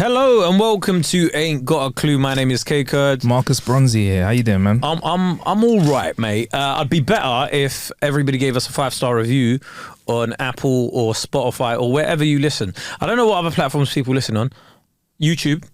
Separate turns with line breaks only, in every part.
Hello and welcome to Ain't Got a Clue. My name is Kae Kurd.
Marcus Bronzy here. How you doing, man?
I'm all right, mate. I'd be better if everybody gave us a 5-star review on Apple or Spotify or wherever you listen. I don't know what other platforms people listen on. YouTube.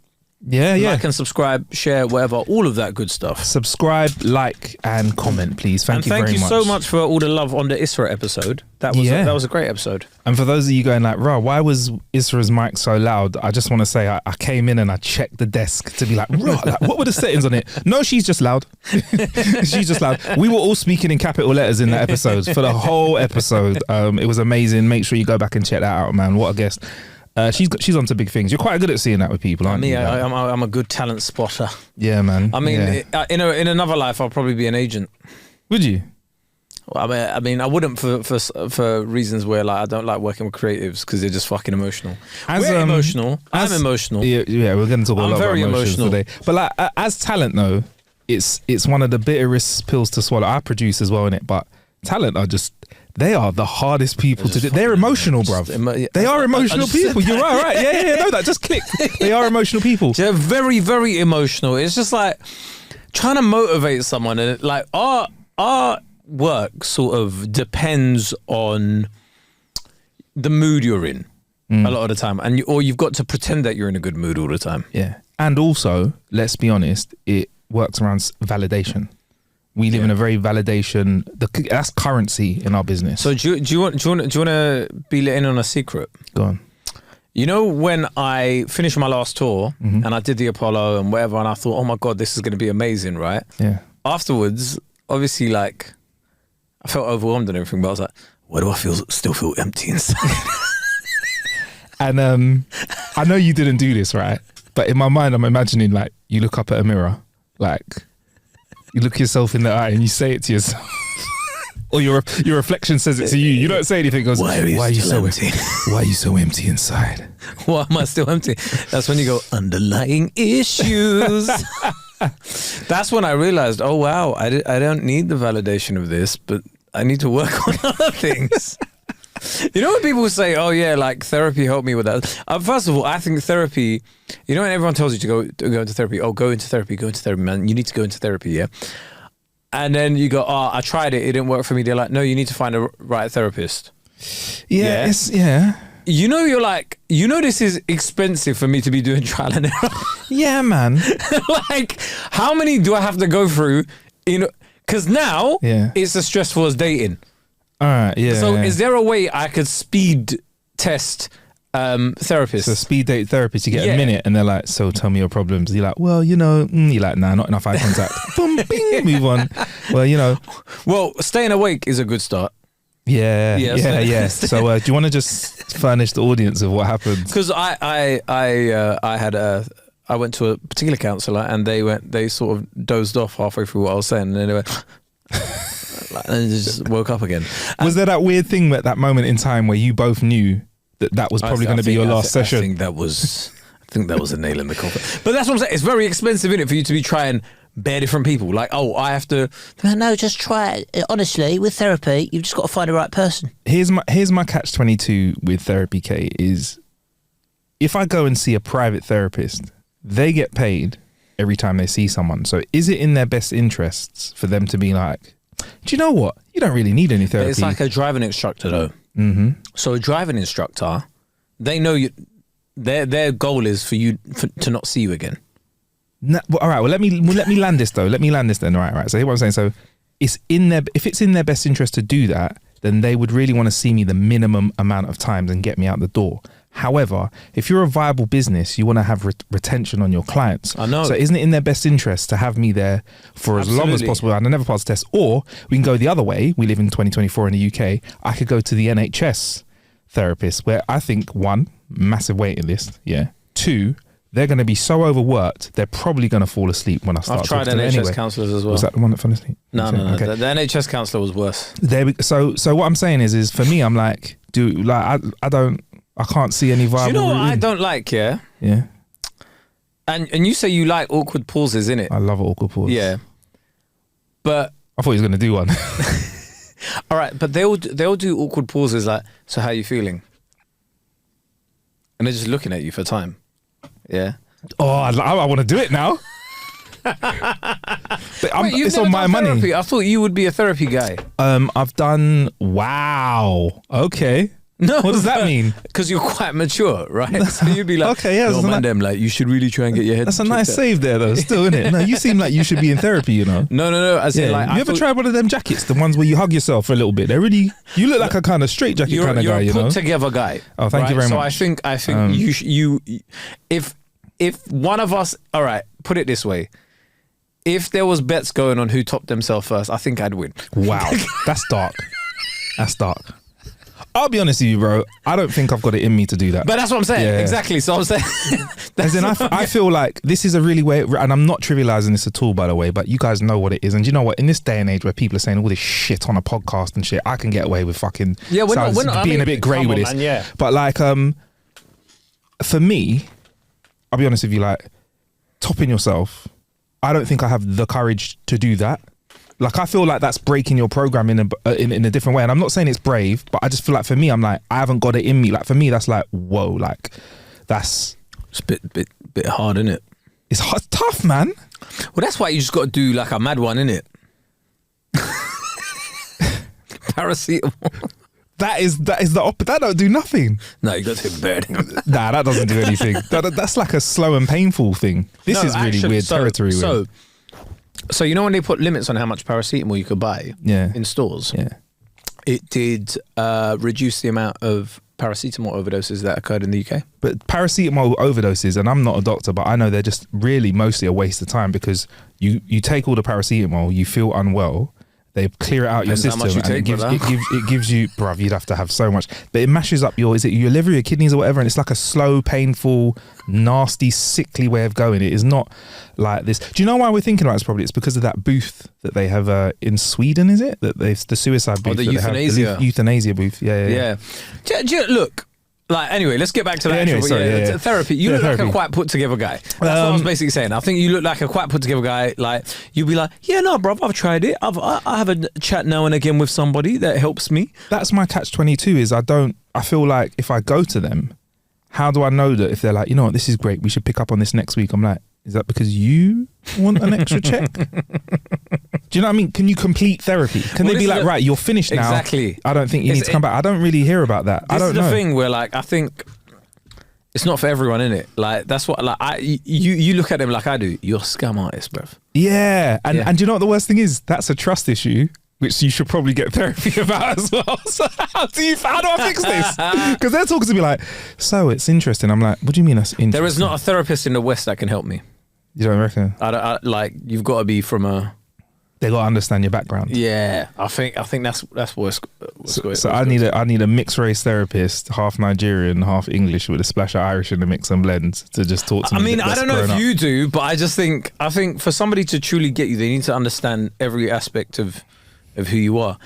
Yeah.
Like and subscribe, share, whatever, all of that good stuff.
Subscribe, like, and comment, please. Thank you very much.
Thank you so much for all the love on the Isra episode. That was a great episode. And
for those of you going like, "Rah, why was Isra's mic so loud?" I just want to say I came in and I checked the desk to be like, "Rah, like, what were the settings on it?" No, she's just loud. She's just loud. We were all speaking in capital letters in that episode for the whole episode. It was amazing. Make sure you go back and check that out, man. What a guest. She's onto big things. You're quite good at seeing that with people, aren't you?
I'm a good talent spotter.
Yeah, man.
I mean, in another life, I'll probably be an agent.
Would you?
Well, I mean, I wouldn't for reasons where like I don't like working with creatives because they're just fucking emotional. We're emotional. I'm emotional.
Yeah, we're going to talk a lot about emotions today. But like as talent, though, it's one of the bitterest pills to swallow. I produce as well in it, but talent are just. They are the hardest people to do. They're emotional, bruv. They are emotional people. You're right. Yeah. No, that just clicked. They are emotional people.
They're very, very emotional. It's just like trying to motivate someone, and like our work sort of depends on the mood you're in a lot of the time, or you've got to pretend that you're in a good mood all the time.
Yeah, and also, let's be honest, it works around validation. We live in a very validation. That's currency in our business.
So do you want to be let in on a secret?
Go on.
You know when I finished my last tour and I did the Apollo and whatever, and I thought, oh my God, this is going to be amazing, right?
Yeah.
Afterwards, obviously, like I felt overwhelmed and everything, but I was like, why do I still feel empty inside?
And I know you didn't do this, right? But in my mind, I'm imagining like you look up at a mirror, like. You look yourself in the eye and you say it to yourself. Or your reflection says it to you. You don't say anything. It goes, why are you so empty? Why are you so empty inside?
Why am I still empty? That's when you go, underlying issues. That's when I realized, oh wow, I don't need the validation of this, but I need to work on other things. You know when people say, oh yeah, like therapy helped me with that. First of all, I think therapy, you know when everyone tells you to go into therapy, go into therapy, man, you need to go into therapy, yeah? And then you go, oh, I tried it didn't work for me. They're like, no, you need to find a right therapist.
Yeah.
You know, you're like, you know this is expensive for me to be doing trial and error.
Yeah, man.
Like, how many do I have to go through? Because now it's as stressful as dating.
All right, yeah.
So is there a way I could speed test therapists?
So speed date therapist, you get a minute and they're like, so tell me your problems. You're like, well, you know, you're like, nah, not enough eye contact. Boom, bing, move on. Well, you know.
Well, staying awake is a good start.
Yeah. So do you want to just furnish the audience of what happened?
Because I went to a particular counsellor and they sort of dozed off halfway through what I was saying, and then they went and just woke up again.
Was there that weird thing at that moment in time where you both knew that was probably going to be your last session?
I think that was a nail in the coffin. But that's what I'm saying. It's very expensive, isn't it, for you to be trying bare different people. Like, oh, I have to.
No, just try it. Honestly, with therapy, you've just got to find the right person.
Here's my catch-22 with therapy, Kate, is if I go and see a private therapist, they get paid every time they see someone. So is it in their best interests for them to be like, do you know what? You don't really need any therapy.
It's like a driving instructor, though.
Mm-hmm.
So a driving instructor, they know you. Their goal is for you to not see you again.
No, well, all right. Well, let me land this though. Let me land this then. Right. So here's what I'm saying. So if it's in their best interest to do that, then they would really want to see me the minimum amount of times and get me out the door. However, if you're a viable business, you want to have retention on your clients.
I know.
So isn't it in their best interest to have me there for as long as possible and I never pass the test? Or we can go the other way. We live in 2024 in the UK. I could go to the NHS therapist where I think, one, massive waiting list. Yeah. Two, they're going to be so overworked, they're probably going to fall asleep when I start.
I've tried NHS counsellors as well.
Was that the one that fell asleep?
No.
Okay.
The NHS counsellor was worse.
So what I'm saying is for me, I'm like, I can't see any viable.
Do you know what I don't like? Yeah. And you say you like awkward pauses, innit?
I love awkward pauses.
Yeah. But
I thought he was going to do one.
All right, but they'll do awkward pauses like, so how are you feeling? And they're just looking at you for time. Yeah.
Oh, I want to do it now.
Wait, you've
it's
never
on my
done
money.
therapy? I thought you would be a therapy guy.
I've done. Wow. Okay.
No,
What does that mean?
Because you're quite mature, right? So you'd be like,
Okay, yeah,
no,
that's a
man,
ni-
them, like, you should really try and get your head.
That's a
checked
nice
out."
save there, though. Still, isn't it? No, you seem like you should be in therapy. You know.
No. As in, like,
you ever tried one of them jackets, the ones where you hug yourself for a little bit? They're really. You look like a kind of straight jacket kind of
You're
guy.
a
You know.
put together guy.
Oh, thank you very
so
much.
I think you if one of us, all right, put it this way. If there was bets going on who topped themselves first, I think I'd win.
Wow, that's dark. That's dark. I'll be honest with you, bro. I don't think I've got it in me to do that.
But that's what I'm saying.
Yeah.
Exactly. So I'm saying.
As in, I feel like this is a really way, and I'm not trivializing this at all, by the way, but you guys know what it is. And you know what? In this day and age where people are saying all this shit on a podcast and shit, I can get away with fucking
Yeah, we're not
being a bit grey
come
with
on,
this.
man, yeah.
But like, for me, I'll be honest with you, like, topping yourself, I don't think I have the courage to do that. Like, I feel like that's breaking your program in a different way. And I'm not saying it's brave, but I just feel like for me, I'm like, I haven't got it in me. Like, for me, that's like, whoa, like, that's...
It's a bit hard, isn't it?
It's tough, man.
Well, that's why you just got to do like a mad one, innit? Paracetamol.
That is the opposite. That don't do nothing.
No, you got to hit bed.
Nah, that doesn't do anything. That's like a slow and painful thing. This is really weird territory.
So you know when they put limits on how much paracetamol you could buy in stores?
Yeah.
It did reduce the amount of paracetamol overdoses that occurred in the UK.
But paracetamol overdoses, and I'm not a doctor, but I know they're just really mostly a waste of time because you take all the paracetamol, you feel unwell, they clear it out
Depends
your
how
system,
much you
and
take,
it gives you, bruv, you'd have to have so much, but it mashes up your liver, your kidneys, or whatever, and it's like a slow, painful, nasty, sickly way of going. It is not like this. Do you know why we're thinking about this? Probably it's because of that booth that they have in Sweden. Is it that they've the suicide booth?
The
that they have,
euthanasia.
the euthanasia booth. Yeah.
Look. Like, anyway, let's get back to that. Therapy. You look like a quite put together guy. That's what I was basically saying. I think you look like a quite put together guy. Like, you'd be like, yeah, no, bro, I've tried it. I have a chat now and again with somebody that helps me.
That's my catch-22 is I feel like if I go to them, how do I know that if they're like, you know what, this is great, we should pick up on this next week? I'm like, is that because you want an extra check? Do you know what I mean? Can you complete therapy? Can they be like, right, you're finished now.
Exactly.
I don't think you need to come back. I don't really hear about that. I don't know.
This is the thing where, like, I think it's not for everyone, innit? Like, that's what, like, you look at them like I do. You're a scam artist, bruv.
Yeah. And do you know what the worst thing is? That's a trust issue, which you should probably get therapy about as well. So how do I fix this? Because they're talking to me like, so it's interesting. I'm like, what do you mean that's interesting?
There is not a therapist in the West that can help me.
You don't reckon?
Like, you've got to be from a...
They got to understand your background.
Yeah, I think that's what's
So I need a mixed race therapist, half Nigerian, half English, with a splash of Irish in the mix and blend to just talk to me.
I mean, I don't know if you do, but I think for somebody to truly get you, they need to understand every aspect of who you are,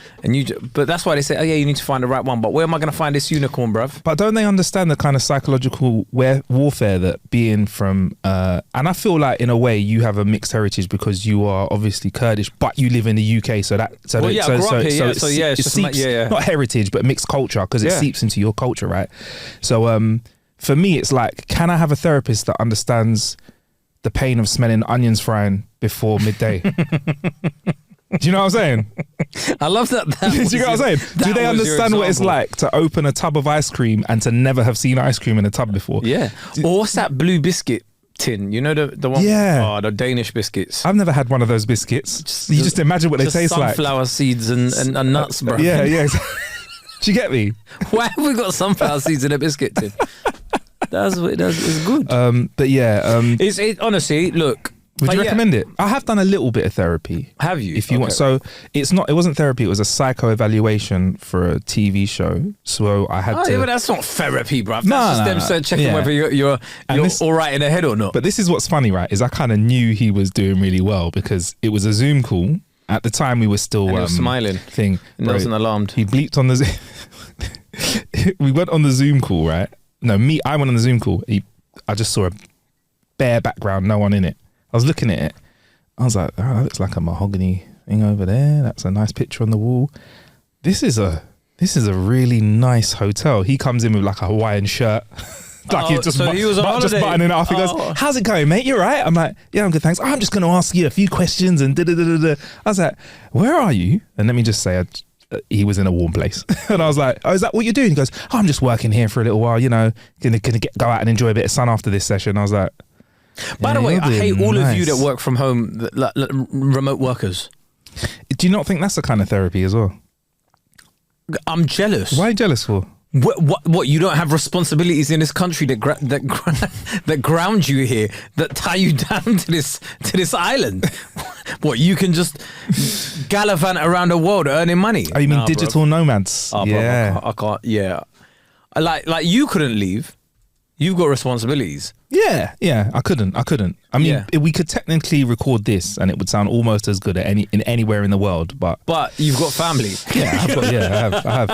but that's why they say, oh yeah, you need to find the right one. But where am I going to find this unicorn, bruv?
But don't they understand the kind of psychological warfare that being from? And I feel like in a way you have a mixed heritage because you are obviously Kurdish, but you live in the UK, so that
I grew up here, it seeps,
not heritage, but mixed culture because it seeps into your culture, right? So for me, it's like, can I have a therapist that understands the pain of smelling onions frying before midday? Do you know what I'm saying?
I love that.
Do you know what I'm saying? Do they understand what it's like to open a tub of ice cream and to never have seen ice cream in a tub before?
Yeah. Or what's that blue biscuit tin? You know the one?
Yeah.
Oh, the Danish biscuits.
I've never had one of those biscuits. You just imagine what they taste like.
Sunflower seeds and nuts, bro.
Yeah. Do you get me?
Why have we got sunflower seeds in a biscuit tin? That's what it does. It's good.
But yeah.
Honestly, look.
Would you recommend it? I have done a little bit of therapy.
Have you?
If you want. So it wasn't therapy, it was a psycho evaluation for a TV show. So I had to.
Yeah, but that's not therapy, bruv. That's just them checking whether you're all right in the head or not.
But this is what's funny, right? Is I kind of knew he was doing really well because it was a Zoom call. At the time we were still
and he was smiling. And I wasn't alarmed.
He bleeped on the we went on the Zoom call, right? No, I went on the Zoom call. I just saw a bare background, no one in it. I was looking at it. I was like, oh, that looks like a mahogany thing over there. That's a nice picture on the wall. This is a really nice hotel. He comes in with like a Hawaiian shirt. Like he's just,
so he was on
just
holiday.
buttoning off. He goes, how's it going, mate? You all right? I'm like, yeah, I'm good, thanks. I'm just going to ask you a few questions and da-da-da-da-da. I was like, where are you? And let me just say, he was in a warm place. And I was like, oh, is that what you're doing? He goes, I'm just working here for a little while, gonna go out and enjoy a bit of sun after this session. I was like,
by the way, I hate all of you that work from home, like remote workers.
Do you not think that's the kind of therapy as well?
I'm jealous.
Why are you jealous for?
What? You don't have responsibilities in this country that ground you here, that tie you down to this island? What? You can just gallivant around the world earning money?
Oh, you mean digital nomads?
Oh,
yeah,
bro, I can't. Yeah, like you couldn't leave. You've got responsibilities.
Yeah, I couldn't. I mean, we could technically record this and it would sound almost as good at anywhere in the world, but
you've got family.
Yeah, I have.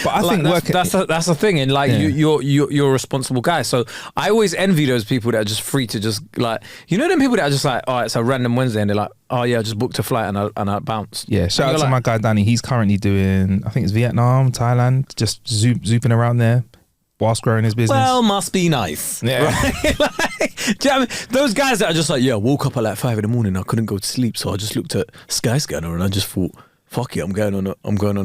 But I think
that's the thing, and like you're a responsible guy. So I always envy those people that are just free to just like, you know, them people that are just like, oh, it's a random Wednesday, and they're like, oh yeah, I just booked a flight and I bounced.
Yeah, shout out to my guy Danny. He's currently doing, I think it's Vietnam, Thailand, just zooping around there whilst growing his business.
Well, must be nice. Yeah. Right? Like, do you know what I mean? Those guys that are just like, yeah, woke up at like 5 a.m, I couldn't go to sleep, so I just looked at Skyscanner and I just thought, fuck it, I'm going on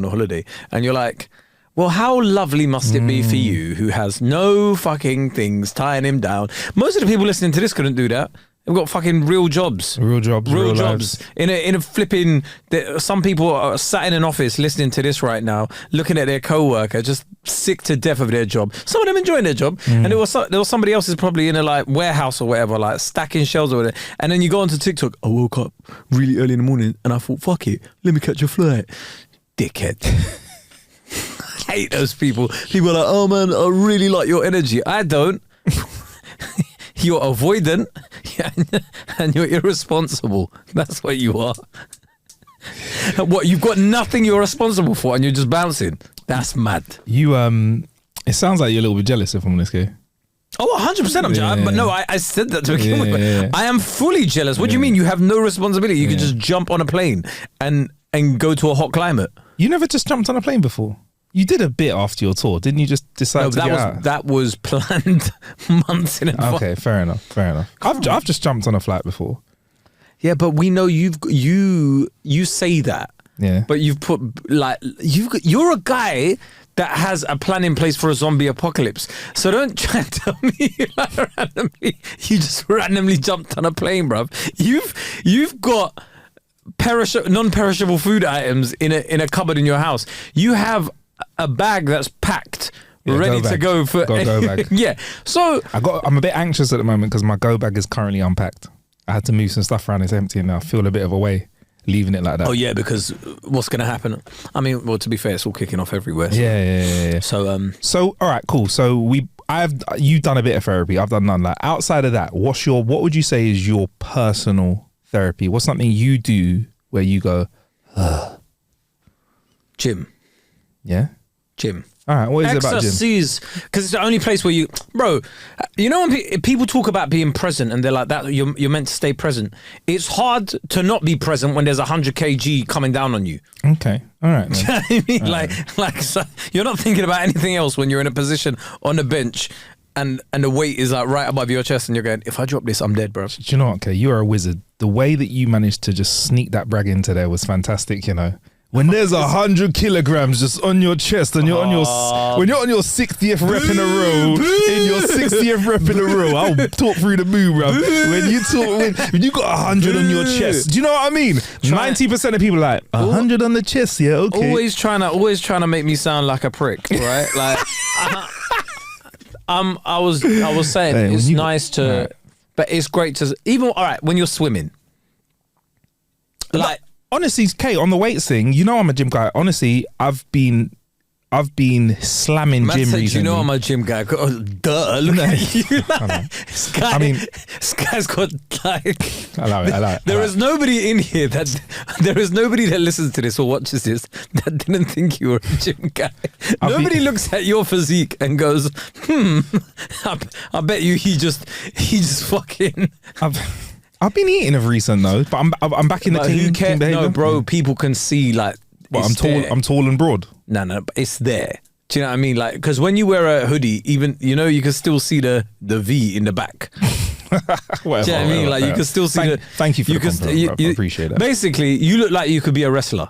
a holiday. And you're like, well, how lovely must it be for you who has no fucking things tying him down? Most of the people listening to this couldn't do that. They've got fucking real jobs. Real jobs.
Lives.
In a flipping. Some people are sat in an office listening to this right now, looking at their co-worker, just sick to death of their job. Some of them enjoying their job, and there was somebody else is probably in a like warehouse or whatever, like stacking shelves or whatever. And then you go onto TikTok. I woke up really early in the morning, and I thought, fuck it, let me catch a flight, dickhead. I hate those people. People are like, oh man, I really like your energy. I don't. You're avoidant and you're irresponsible. That's what you are. What, you've got nothing you're responsible for and you're just bouncing? That's mad.
You it sounds like you're a little bit jealous, if I'm honest, Kae.
Oh, 100% I'm jealous. But no, I said that to begin with.
Yeah.
I am fully jealous. What do you mean? You have no responsibility. You can just jump on a plane and go to a hot climate.
You never just jumped on a plane before? You did a bit after your tour, didn't you? Just decide to get out?
That was planned months in advance.
Okay, fair enough. I've just jumped on a flight before.
Yeah, but we know you say that.
Yeah.
But you've put like you're a guy that has a plan in place for a zombie apocalypse. So don't try and tell me you just randomly jumped on a plane, bruv. You've got non-perishable food items in a cupboard in your house. You have a bag that's packed, ready to go for
go bag.
Yeah. So
I'm a bit anxious at the moment because my go bag is currently unpacked. I had to move some stuff around. It's empty and I feel a bit of a way leaving it like that.
Oh yeah, because what's going to happen? I mean, well, to be fair, it's all kicking off everywhere. So.
Yeah. So all right, cool. So you've done a bit of therapy. I've done none. Like outside of that, what would you say is your personal therapy? What's something you do where you go,
Gym.
Yeah?
Gym.
All right, what is it about gym?
Exercise, because it's the only place where you... Bro, you know when people talk about being present and they're like, that you're meant to stay present. It's hard to not be present when there's 100 kg coming down on you.
Okay, all right.
Do you know what I mean? Like so you're not thinking about anything else when you're in a position on the bench and the weight is like right above your chest and you're going, if I drop this, I'm dead, bro.
Do you know what, okay? You're a wizard. The way that you managed to just sneak that brag into there was fantastic, you know. When there's 100 kilograms just on your chest and when you're on your 60th rep in a row, in your 60th rep in a row, I'll talk through the boo, bro. When you got 100 on your chest, do you know what I mean? 90% of people are like 100 on the chest, yeah, okay.
Always trying to make me sound like a prick, right? Like, I was saying it's nice to, but it's great to even when you're swimming, like.
Honestly, Kate, on the weights thing, you know I'm a gym guy. Honestly, I've been slamming gym recently.
You know I'm a gym guy. Oh, duh, look at you. This guy's got like...
I love it.
There is nobody in here there is nobody that listens to this or watches this that didn't think you were a gym guy. Nobody looks at your physique and goes, I bet you he just fucking...
I've been eating of recent though, but I'm back in the clean behavior.
No, bro, people can see like
I'm tall and broad.
No, but it's there. Do you know what I mean? Like, because when you wear a hoodie, even, you know, you can still see the V in the back.
Whatever,
Do you know what I mean? Like, you can still see
Thank you for the compliment, bro. I appreciate that.
Basically, you look like you could be a wrestler.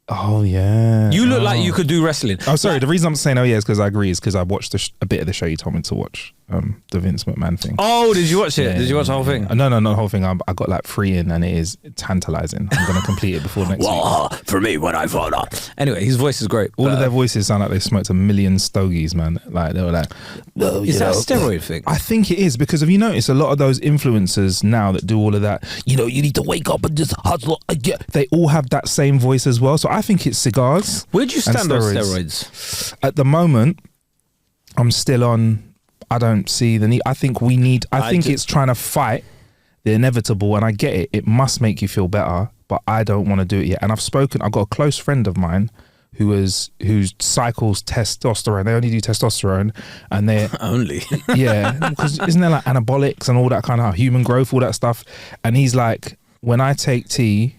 Oh, yeah.
You look like you could do wrestling.
Oh, sorry. The reason I'm saying is because I agree is because I watched a bit of the show you told me to watch, the Vince McMahon thing.
Oh, did you watch it?
Yeah,
did you watch the whole thing?
No, not the whole thing. I got like 3 in and it is tantalizing. I'm going to complete it before next week.
For me, when I found out. Anyway, his voice is great.
All of their voices sound like they smoked a million stogies, man. Like they were like, well,
is that a steroid thing?
I think it is, because have you noticed a lot of those influencers now that do all of that, you know, you need to wake up and just hustle. They all have that same voice as well. So I think it's cigars.
Where'd you stand on steroids?
At the moment, I'm still on. I don't see the need. I think it's trying to fight the inevitable, and I get it. It must make you feel better, but I don't want to do it yet. And I've got a close friend of mine who cycles testosterone. They only do testosterone, and they
only
because isn't there like anabolics and all that kind of human growth, all that stuff? And he's like, when I take tea,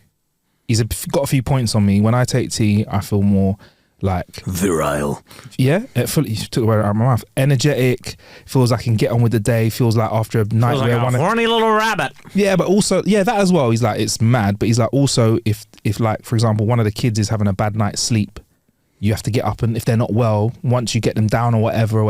he's got a few points on me. When I take tea, I feel more like
virile.
Yeah, it fully took the word out of my mouth. Energetic, feels like I can get on with the day. Feels like after a night
feels like a horny little rabbit.
Yeah, but also that as well. He's like, it's mad, but he's like, also if like, for example, one of the kids is having a bad night's sleep, you have to get up, and if they're not well, once you get them down or whatever,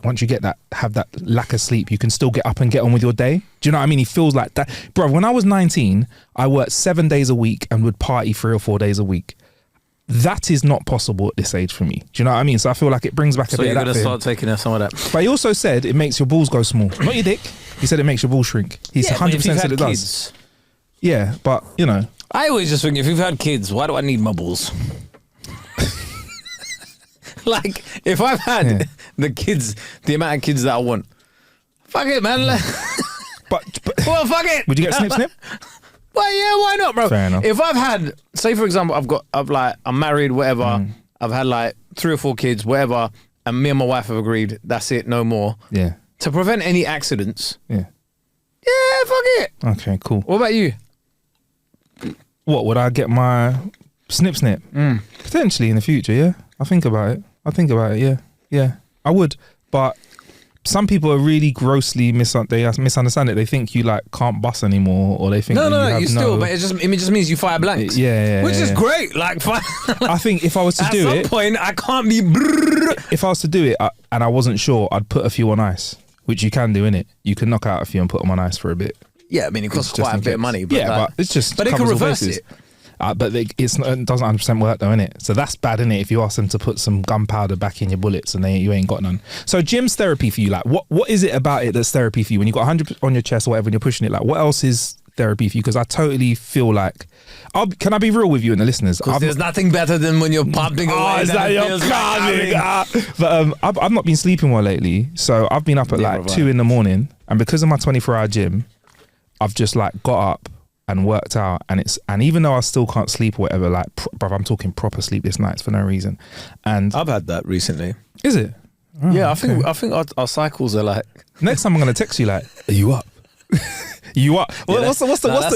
once you have that lack of sleep, you can still get up and get on with your day. Do you know what I mean? He feels like that. Bro, when I was 19, I worked 7 days a week and would party 3 or 4 days a week. That is not possible at this age for me. Do you know what I mean? So I feel like it brings back a bit of that.
So you're going to start taking some of that.
But he also said it makes your balls go small. Not your dick. He said it makes your balls shrink. He's 100% said it does. Yeah, but, you know.
I always just think, if you've had kids, why do I need my balls? Like, if I've had the amount of kids that I want, fuck it, man.
But
well, fuck it.
Would you get snip?
Well, yeah, why not, bro?
Fair enough.
If I've had, say for example, I'm married, whatever. I've had like 3 or 4 kids, whatever, and me and my wife have agreed, that's it, no more.
Yeah.
To prevent any accidents.
Yeah.
Yeah, fuck it.
Okay, cool.
What about you?
What, would I get my snip? Potentially in the future, yeah. I think about it, yeah. Yeah, I would. But some people are really grossly misunderstand it. They think you like can't bust anymore, or they think
you still. But it just means you fire blanks.
Yeah,
which is great. Like,
I think if I was to do it,
at some point I can't be.
If I was to do it and I wasn't sure, I'd put a few on ice, which you can do, innit? You can knock out a few and put them on ice for a bit.
Yeah, I mean it costs quite a bit of money. But
but it's just.
But they can reverse it.
But it doesn't 100% work though, innit? So that's bad, innit? If you ask them to put some gunpowder back in your bullets and you ain't got none. So gym's therapy for you. Like, what is it about it that's therapy for you? When you got 100 on your chest or whatever and you're pushing it, like, what else is therapy for you? Because I totally feel like, can I be real with you and the listeners?
Because there's nothing better than when you're pumping away.
Is that your But I've not been sleeping well lately. So I've been up at like 2 a.m. And because of my 24-hour gym, I've just like got up and worked out, and even though I still can't sleep or whatever, like, bruv, I'm talking proper sleepless nights for no reason. And
I've had that recently.
Is it?
Oh, yeah, I think our cycles are like.
Next time I'm gonna text you like, are you up? You up?
Yeah,
what's the most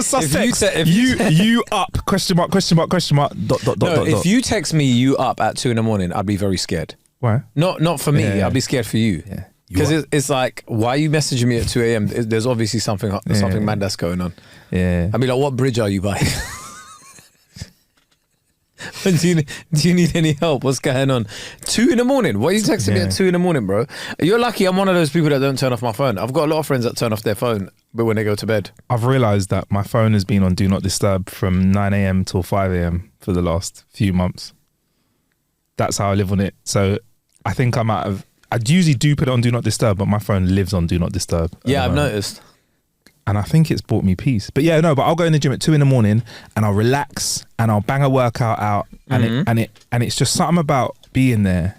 suspect? You up? Question mark? Dot.
If you text me you up at 2 a.m, I'd be very scared.
Why?
Not for me. Yeah. I'd be scared for you.
Yeah.
Because it's like, why are you messaging me at 2 a.m? There's obviously something mad that's going on.
Yeah.
I'd be like, what bridge are you by? Do you need any help? What's going on? 2 a.m? Why are you texting me at 2 a.m, bro? You're lucky I'm one of those people that don't turn off my phone. I've got a lot of friends that turn off their phone but when they go to bed.
I've realised that my phone has been on Do Not Disturb from 9 a.m. till 5 a.m. for the last few months. That's how I live on it. So I think I'd usually do put it on Do Not Disturb, but my phone lives on Do Not Disturb.
Yeah, I've noticed.
And I think it's brought me peace. But yeah, no, but I'll go in the gym at 2 a.m. and I'll relax and I'll bang a workout out. And it's just something about being there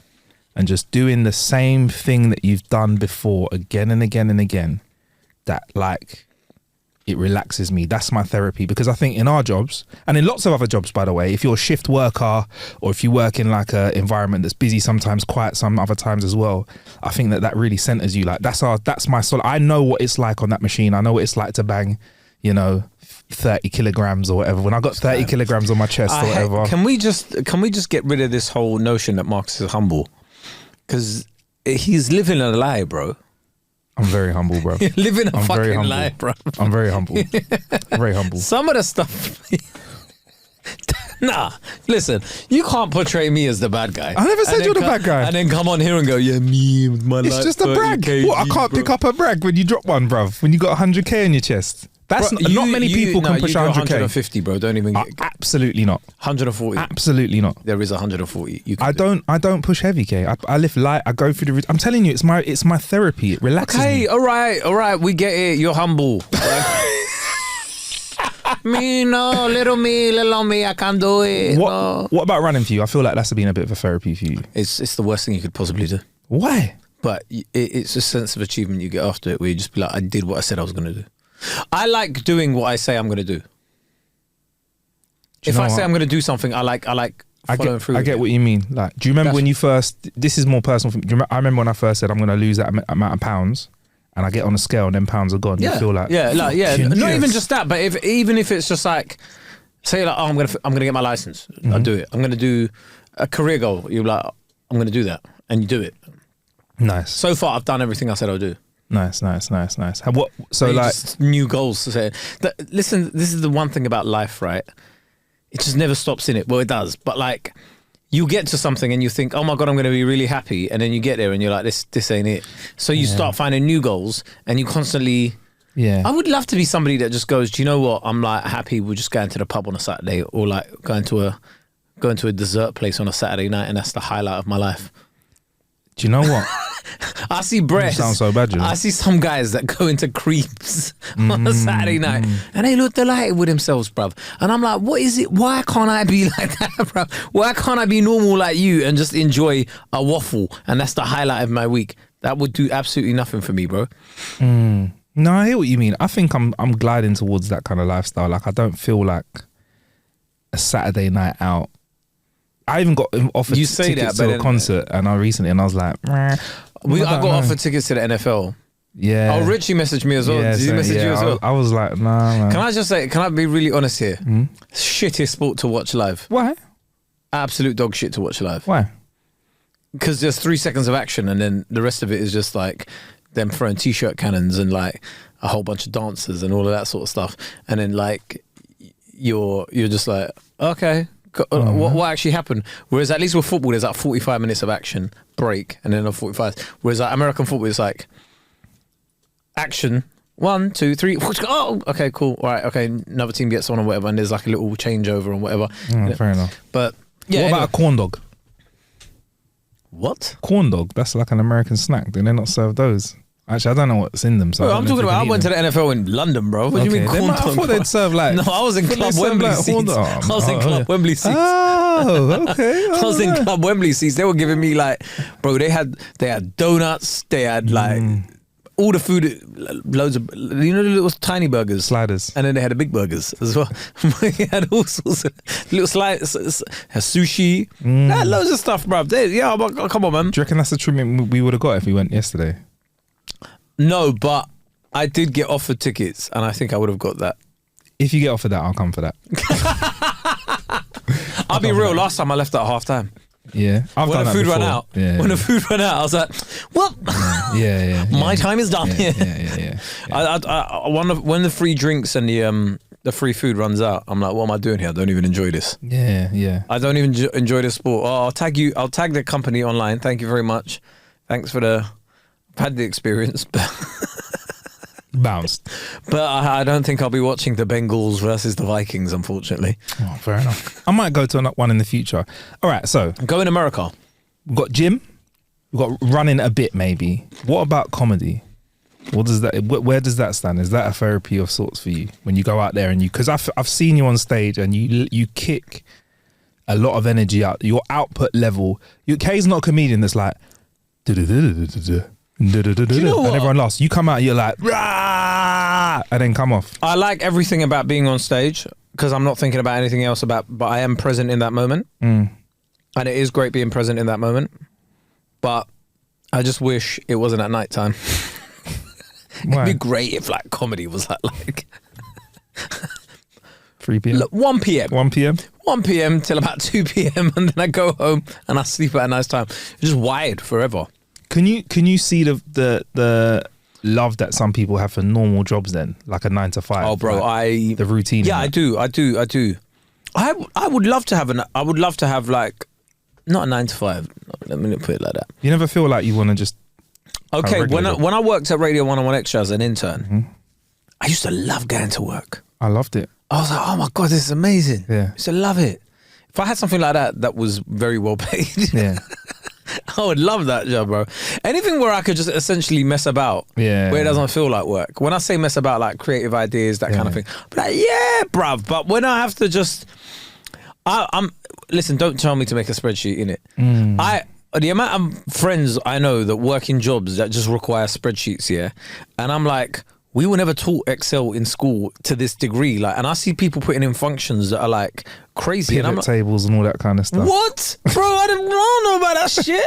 and just doing the same thing that you've done before again and again and again, that like it relaxes me. That's my therapy. Because I think in our jobs, and in lots of other jobs, by the way, if you're a shift worker or if you work in like an environment that's busy, sometimes quiet, some other times as well, I think that really centers you. Like that's my soul. I know what it's like on that machine. I know what it's like to bang, you know, 30 kilograms or whatever. When I got 30 kilograms on my chest or whatever.
Can we just get rid of this whole notion that Marcus is humble? Because he's living a lie, bro.
I'm very humble, bro.
You're living a fucking lie, bro.
I'm very humble. Very humble.
Some of the stuff. Nah, listen, you can't portray me as the bad guy.
I never said you're the bad guy.
And then come on here and go, yeah, me with my life.
It's just a brag. What? I can't pick up a brag when you drop one, bruv. When you got 100k in your chest. That's not many people can push 100k.
150, bro. Don't even get
absolutely not.
140.
Absolutely not.
There is 140.
I don't push heavy, K. I lift light. I go through the. I'm telling you, it's my therapy. It relaxes me.
Okay, all right. We get it. You're humble. Me, no, little me, I can't do it.
What about running for you? I feel like that's been a bit of a therapy for you.
It's the worst thing you could possibly do.
Why?
But it's a sense of achievement you get after it, where you just be like, I did what I said I was going to do. I like doing what I say I'm going to do. If I say I'm going to do something, I like following through.
I get what you mean. Like, do you remember when you first? This is more personal. I remember when I first said I'm going to lose that amount of pounds. And I get on a scale and then pounds are gone.
Yeah.
You feel like
Not even just that, but even if it's just like, say like, oh, I'm gonna get my license. I'll do it. I'm gonna do a career goal. You're like, I'm gonna do that, and you do it.
Nice.
So far, I've done everything I said I'll do.
Nice. What? So like
just new goals to say. Listen, this is the one thing about life, right? It just never stops in it. Well, it does, but like. You get to something and you think, oh my God, I'm going to be really happy. And then you get there and you're like, this ain't it. So you start finding new goals and you constantly...
Yeah.
I would love to be somebody that just goes, do you know what? I'm like happy we're just going to the pub on a Saturday, or like going to a dessert place on a Saturday night, and that's the highlight of my life.
Do you know what?
I see breasts.
You sound so bad, you know?
I see some guys that go into creeps on a Saturday night and they look delighted with themselves, bruv. And I'm like, what is it? Why can't I be like that, bruv? Why can't I be normal like you and just enjoy a waffle? And that's the highlight of my week. That would do absolutely nothing for me, bro.
No, I hear what you mean. I think I'm gliding towards that kind of lifestyle. Like, I don't feel like a Saturday night out. I even got offered tickets to a concert, and I was like, I
got offered tickets to the NFL.
Yeah.
Oh, Richie messaged me as well. Did he message you as well?
I was like, nah, man.
Can I just say, can I be really honest here? Shittest sport to watch live.
Why?
Absolute dog shit to watch live.
Why?
Because there's 3 seconds of action, and then the rest of it is just like them throwing t-shirt cannons and like a whole bunch of dancers and all of that sort of stuff. And then like you're just like, okay. What actually happened? Whereas at least with football, there's like 45 minutes of action, break, and then a 45. Whereas like American football is like action, 1, 2, 3. Oh, okay, cool. All right, okay. Another team gets on or whatever, and there's like a little changeover and whatever.
Fair enough.
But yeah.
What about a corn dog?
What?
Corn dog? That's like an American snack. Do they not serve those? Actually, I don't know what's in them. So
bro, I'm talking about. I went to the NFL in London, bro. What do you mean corn dog?
I thought they'd serve like.
No, I was in Club Wembley seats. I was in Club Wembley seats.
Oh, okay.
I was in Club Wembley seats. They were giving me like, bro. They had donuts. They had like all the food, loads of, you know, the little tiny burgers,
sliders,
and then they had the big burgers as well. They had all sorts of little sliders, sushi, they had loads of stuff, bro. Come on, man.
Do you reckon that's the treatment we would have got if we went yesterday?
No, but I did get offered tickets, and I think I would have got that.
If you get offered that, I'll come for that.
I'll be real. Last time I left at half time.
Yeah,
when the food ran out. When the food ran out, I was like, "What?
Yeah.
My time is done."
Yeah.
When the free drinks and the free food runs out, I'm like, "What am I doing here? I don't even enjoy this."
Yeah.
I don't even enjoy the sport. Oh, I'll tag you. I'll tag the company online. Thank you very much. Thanks for I've had the experience, but
bounced.
But I don't think I'll be watching the Bengals versus the Vikings, unfortunately.
Oh, fair enough. I might go to one in the future. All right, so
go in America.
We've got gym. We've got running a bit, maybe. What about comedy? What does that? Where does that stand? Is that a therapy of sorts for you when you go out there and you? Because I've seen you on stage and you kick a lot of energy out. Your output level. Kay's not a comedian that's like. You know and everyone laughs. You come out, you're like, rah, and then come off.
I like everything about being on stage because I'm not thinking about anything else but I am present in that moment. And it is great being present in that moment. But I just wish it wasn't at night time. It'd be great if like comedy was like
3 p.m.
Look, 1 p.m.
1 p.m.
1 p.m. till about 2 p.m. and then I go home and I sleep at a nice time. Just wired forever.
Can you see the love that some people have for normal jobs then, like a 9 to 5?
Oh, bro,
like the routine.
Yeah, I do. I would love to have like not a 9 to 5. Let me put it like that.
You never feel like you want to just.
Okay, when I worked at Radio 101 Extra as an intern, I used to love going to work.
I loved it.
I was like, oh my God, this is amazing.
Yeah.
I used to love it. If I had something like that was very well paid,
Yeah.
I would love that job, bro. Anything where I could just essentially mess about,
Yeah.
where it doesn't feel like work. When I say mess about, like creative ideas, that kind of thing, I'm like, yeah, bruv. But when I have to just, listen, don't tell me to make a spreadsheet in it. The amount of friends I know that work in jobs that just require spreadsheets, yeah, and I'm like, we were never taught Excel in school to this degree, like, and I see people putting in functions that are like crazy,
Pivot
and I'm like,
tables and all that kind of stuff.
what, bro? I don't know about that shit.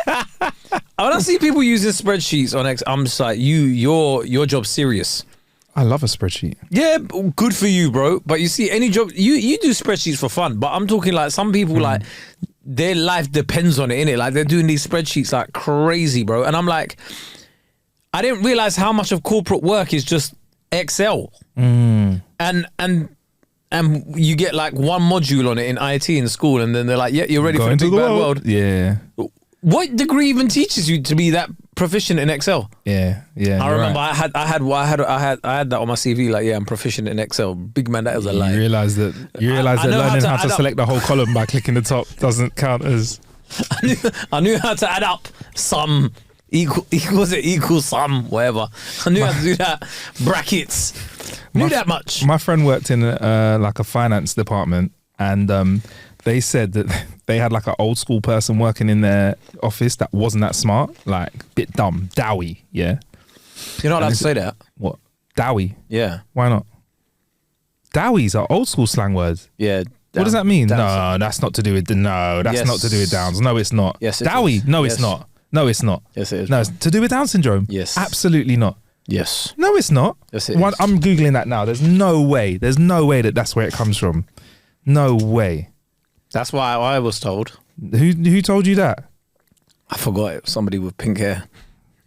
When I see people using spreadsheets on Excel, I'm just like, your job's serious.
I love a spreadsheet.
Yeah, good for you, bro. But you see, any job you do spreadsheets for fun. But I'm talking like some people like their life depends on it, innit? Like they're doing these spreadsheets like crazy, bro. And I'm like, I didn't realize how much of corporate work is just Excel. And you get like one module on it in IT in school, and then they're like, yeah, you're ready for the big bad world.
Yeah.
What degree even teaches you to be that proficient in Excel?
Yeah.
I remember
right.
I had that on my CV. Like, yeah, I'm proficient in Excel. Big man, that was a lie.
You realise that learning how to select the whole column by clicking the top doesn't count as.
I knew how to add up sum equal sum, whatever. I knew how to do that. Brackets. Knew that much.
My friend worked in like a finance department, and they said that they had like an old school person working in their office that wasn't that smart, like bit dumb, dowy. Yeah.
You're not allowed to say that.
What? Dowy?
Yeah.
Why not? Dowies are old school slang words.
Yeah.
What does that mean? No, that's not to do with not to do with Downs. No, it's not.
Yes, it
Dowie?
is.
No,
Yes.
it's not. No, it's not.
Yes, it is.
No, it's to do with Down syndrome.
Yes.
Absolutely not.
Yes.
No, it's not.
Yes, it is.
I'm Googling that now. There's no way that that's where it comes from. No way.
That's why I was told.
Who told you that?
I forgot it was somebody with pink hair.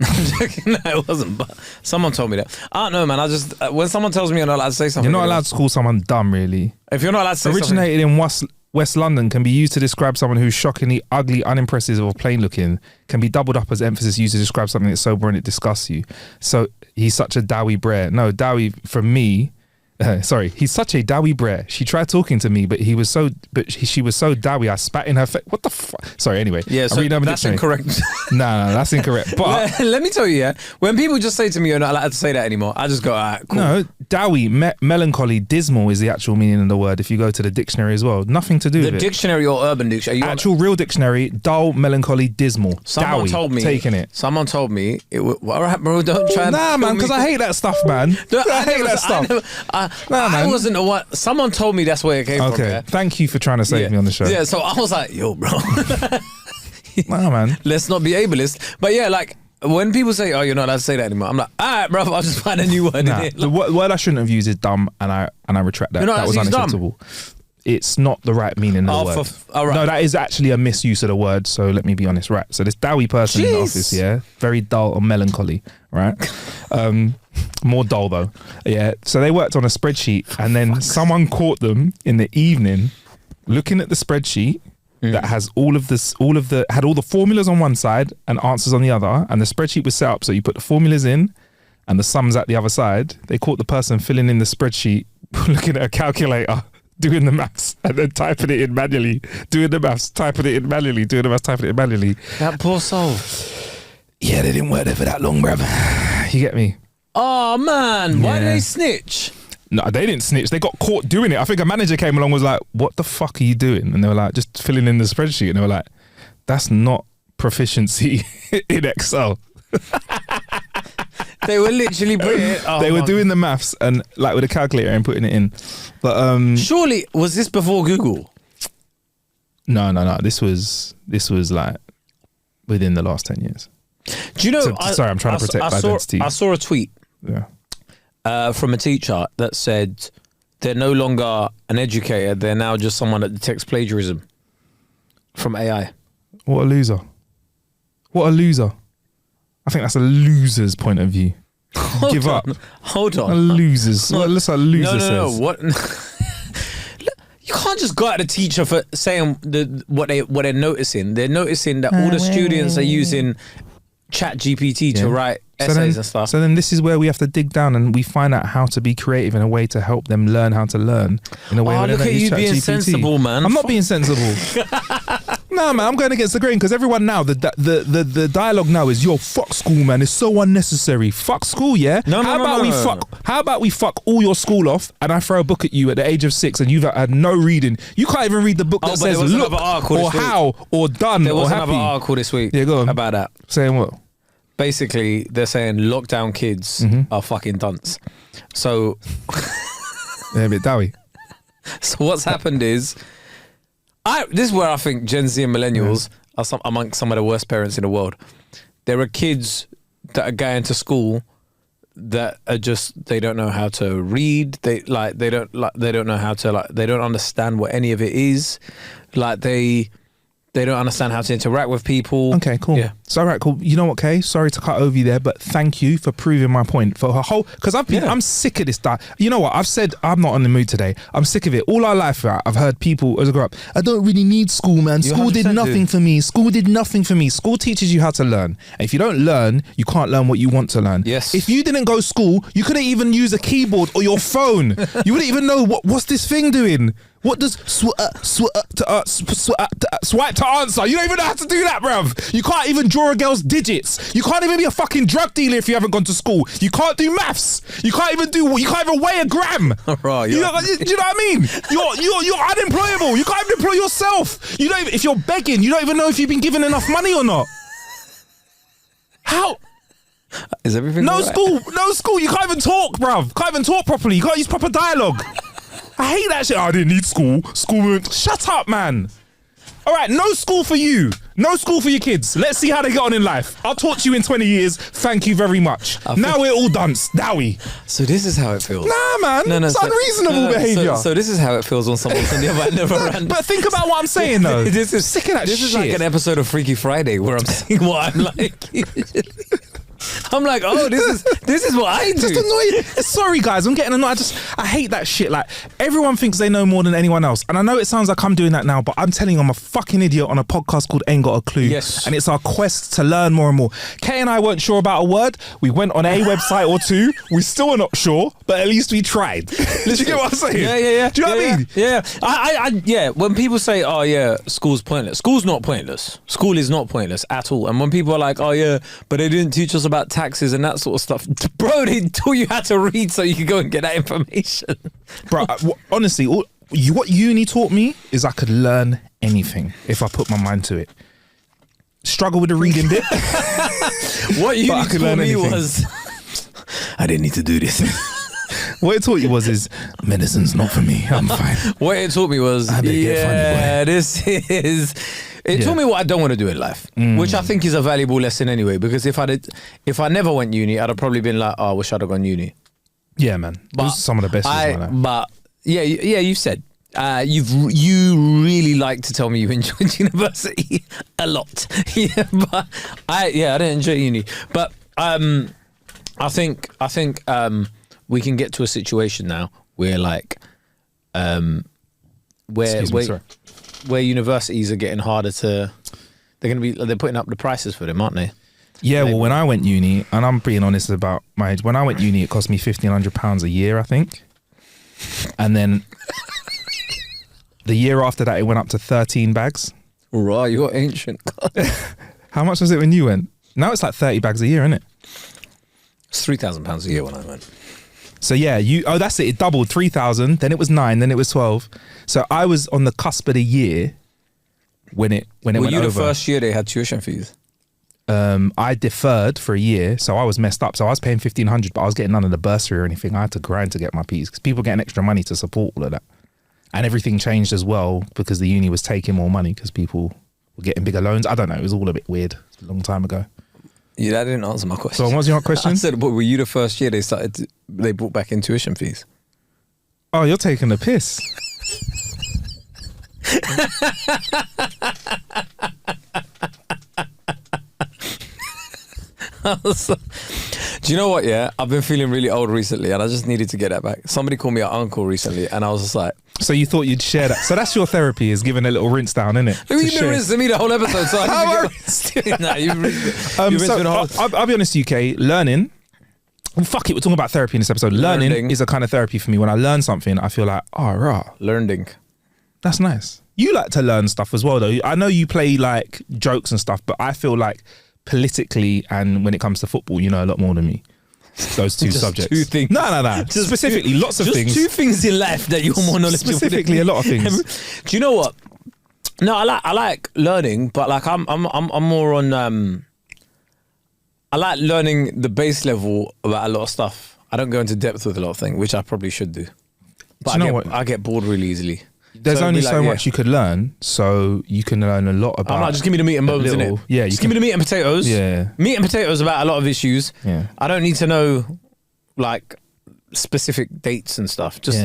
I'm joking. No, it wasn't. But someone told me that. I don't know, man. I just when someone tells me you're not allowed to say something,
You're not allowed to call someone dumb, really.
If you're not allowed to say
Originated in West London, can be used to describe someone who's shockingly ugly, unimpressive, or plain looking. Can be doubled up as emphasis used to describe something that's sober and it disgusts you. So he's such a dowy brer. No, dowy from me. He's such a dowy brer. She tried talking to me, but she was so dowy. I spat in her face. What the fuck? Sorry. Anyway,
yeah, so that's incorrect.
No, that's incorrect. But
let me tell you, yeah, when people just say to me, "You're not allowed to say that anymore," I just go, "All right, cool."
No, dowy, melancholy, dismal is the actual meaning of the word. If you go to the dictionary as well, nothing to do with it.
The dictionary or Urban Dictionary?
Actual real dictionary: dull, melancholy, dismal.
Someone
dowy,
told me.
Taking it.
Someone told me it. All right, bro, don't try.
Nah, man, because I hate that stuff, man. I hate that stuff.
I wasn't the one. Someone told me that's where it came from.
Okay, thank you for trying to save me on the show.
Yeah, so I was like, yo, bro.
Nah, man.
Let's not be ableist. But yeah, like when people say, "Oh, you're not allowed to say that anymore," I'm like, "All right, bro, I'll just find a new word in it."
The word I shouldn't have used is dumb, and I retract that. That was unacceptable. It's not the right meaning of the word.
All right.
No, that is actually a misuse of the word. So let me be honest. Right. So this dowy person in the office, yeah, very dull or melancholy, right? More dull though. Yeah. So they worked on a spreadsheet, and then someone caught them in the evening looking at the spreadsheet that has all the formulas on one side and answers on the other, and the spreadsheet was set up so you put the formulas in and the sums at the other side. They caught the person filling in the spreadsheet looking at a calculator, doing the maths and then typing it in manually, doing the maths, typing it in manually, doing the maths, typing it in manually.
That poor soul.
Yeah, they didn't work there for that long, bruv. You get me?
Oh man, why did they snitch?
No, they didn't snitch. They got caught doing it. I think a manager came along and was like, "What the fuck are you doing?" And they were like, "Just filling in the spreadsheet." And they were like, "That's not proficiency in Excel."
They were literally putting it. Oh,
they were doing the maths and like with a calculator and putting it in. But
surely was this before Google?
No. This was like within the last 10 years.
Do you know?
Sorry, I'm trying to protect identity.
I saw a tweet.
Yeah.
From a teacher that said they're no longer an educator. They're now just someone that detects plagiarism from AI.
What a loser. What a loser. I think that's a loser's point of view. Give up.
Hold on.
A loser's. What looks like a loser says.
No. What? You can't just go at a teacher for saying what they're noticing. They're noticing that all the students are using Chat GPT to write essays and stuff.
So then this is where we have to dig down and we find out how to be creative in a way to help them learn how to learn in a way where they
look
don't
at
use
you
Chat
being
GPT.
sensible, man.
I'm not being sensible. No, man, I'm going against the grain because everyone now, the dialogue now is, yo, fuck school, man. It's so unnecessary. Fuck school, yeah? How about we fuck all your school off and I throw a book at you at the age of 6 and you've had no reading. You can't even read the book that says look or how or done
there was
or happy.
another article this week
go on.
about that.
Saying what?
Basically, they're saying lockdown kids are fucking dunce. So,
Yeah, a bit doughy.
so what's happened is, this is where I think Gen Z and millennials are amongst some of the worst parents in the world. There are kids that are going to school that are just, they don't know how to read. They don't know how to they don't understand what any of it is. Like they don't understand how to interact with people.
Okay, cool.
Yeah.
So, all right, cool. You know what, Kay? Sorry to cut over you there, but thank you for proving my point. For her whole, because I'm sick of this. You know what? I've said I'm not in the mood today. I'm sick of it. All our life, right, I've heard people as I grow up, I don't really need school, man. School did nothing for me. School did nothing for me. School teaches you how to learn. And if you don't learn, you can't learn what you want to learn.
Yes.
If you didn't go to school, you couldn't even use a keyboard or your phone. You wouldn't even know what's this thing doing. What does swipe to answer? You don't even know how to do that, bruv. You can't even draw a girl's digits. You can't even be a fucking drug dealer if you haven't gone to school. You can't do maths. You can't even weigh a gram.
Right,
you know what I mean? You're unemployable. You can't even employ yourself. You don't even, if you're begging, you don't even know if you've been given enough money or not. How?
Is everything
No
right?
school. You can't even talk, bruv. Can't even talk properly. You can't use proper dialogue. I hate that shit. I didn't need school. Shut up, man. All right, no school for you. No school for your kids. Let's see how they get on in life. I'll talk to you in 20 years. Thank you very much. Now we're all done. Dowie.
So this is how it feels.
Nah, man. It's unreasonable behaviour.
So this is how it feels when someone's on the other end of a random.
But think about what I'm saying, though.
This is
sick of that shit.
This is like an episode of Freaky Friday where I'm seeing what I'm like. I'm like, oh, this is what I do.
Just annoying. Sorry, guys, I'm getting annoyed. I hate that shit. Like, everyone thinks they know more than anyone else. And I know it sounds like I'm doing that now, but I'm telling you, I'm a fucking idiot on a podcast called Ain't Got a Clue.
Yes.
And it's our quest to learn more and more. Kay and I weren't sure about a word. We went on a website or two. We still are not sure, but at least we tried. Do you get what I'm saying?
Yeah.
Do you know what I mean?
Yeah. Yeah. When people say, oh, yeah, school's pointless. School's not pointless. School is not pointless at all. And when people are like, oh, yeah, but they didn't teach us about taxes and that sort of stuff. Bro, they taught you how to read so you could go and get that information.
Bro, honestly, what uni taught me is I could learn anything if I put my mind to it. Struggle with the reading bit.
What uni taught me was, I didn't need to do this.
What it taught you is medicine's not for me. I'm fine.
What it taught me was, It taught me what I don't want to do in life, which I think is a valuable lesson anyway. Because if I never went uni, I'd have probably been like, oh, I wish I'd have gone uni.
Yeah, man. Those are some of the best.
But you've said you really like to tell me you enjoyed university a lot. Yeah, but I didn't enjoy uni. But I think we can get to a situation now where where universities are getting harder to. They're putting up the prices for them, aren't they?
Yeah, well, when I went uni, and I'm being honest about my age, when I went uni, it cost me £1,500 a year, I think. And then the year after that, it went up to 13 bags.
Right, you're ancient.
How much was it when you went? Now it's like 30 bags a year, isn't it?
It's £3,000 a year when I went.
So yeah, that's it. It doubled, 3,000. Then it was 9. Then it was 12. So I was on the cusp of the year when it went over.
The first year they had tuition fees?
I deferred for a year, so I was messed up. So I was paying £1,500, but I was getting none of the bursary or anything. I had to grind to get my P's because people getting extra money to support all of that. And everything changed as well because the uni was taking more money because people were getting bigger loans. I don't know. It was all a bit weird a long time ago.
Yeah, that didn't answer my question.
So what was your question?
I said, but were you the first year they brought back in tuition fees?
Oh, you're taking the piss.
Do you know what? Yeah, I've been feeling really old recently, and I just needed to get that back. Somebody called me an uncle recently, and I was just like,
So you thought you'd share that. So that's your therapy, is giving a little rinse down, innit?
"You've been rinsing me the whole episode." So I need nah, you've rinsed me the whole.
I'll be honest, UK learning. Well, fuck it, we're talking about therapy in this episode. Learning is a kind of therapy for me. When I learn something, I feel like, oh, rah,
Learning.
that's nice. You like to learn stuff as well, though. I know you play like jokes and stuff, but I feel like politically and when it comes to football, you know a lot more than me. Those two
Just
subjects.
two things.
No.
Just
specifically, lots of
just
things.
two things in life that you're more knowledgeable.
Specifically, a lot of things.
Do you know what? No, I like learning, but like I'm more on. I like learning the base level about a lot of stuff. I don't go into depth with a lot of things, which I probably should do. But
Do you know what?
I get bored really easily.
There's
So
only
it'd be
so
like,
much you could learn, so you can learn a lot about.
I'm like, just give me the meat and bones, innit?
Yeah,
just give me the meat and potatoes.
Yeah.
Meat and potatoes about a lot of issues.
Yeah.
I don't need to know like specific dates and stuff. Just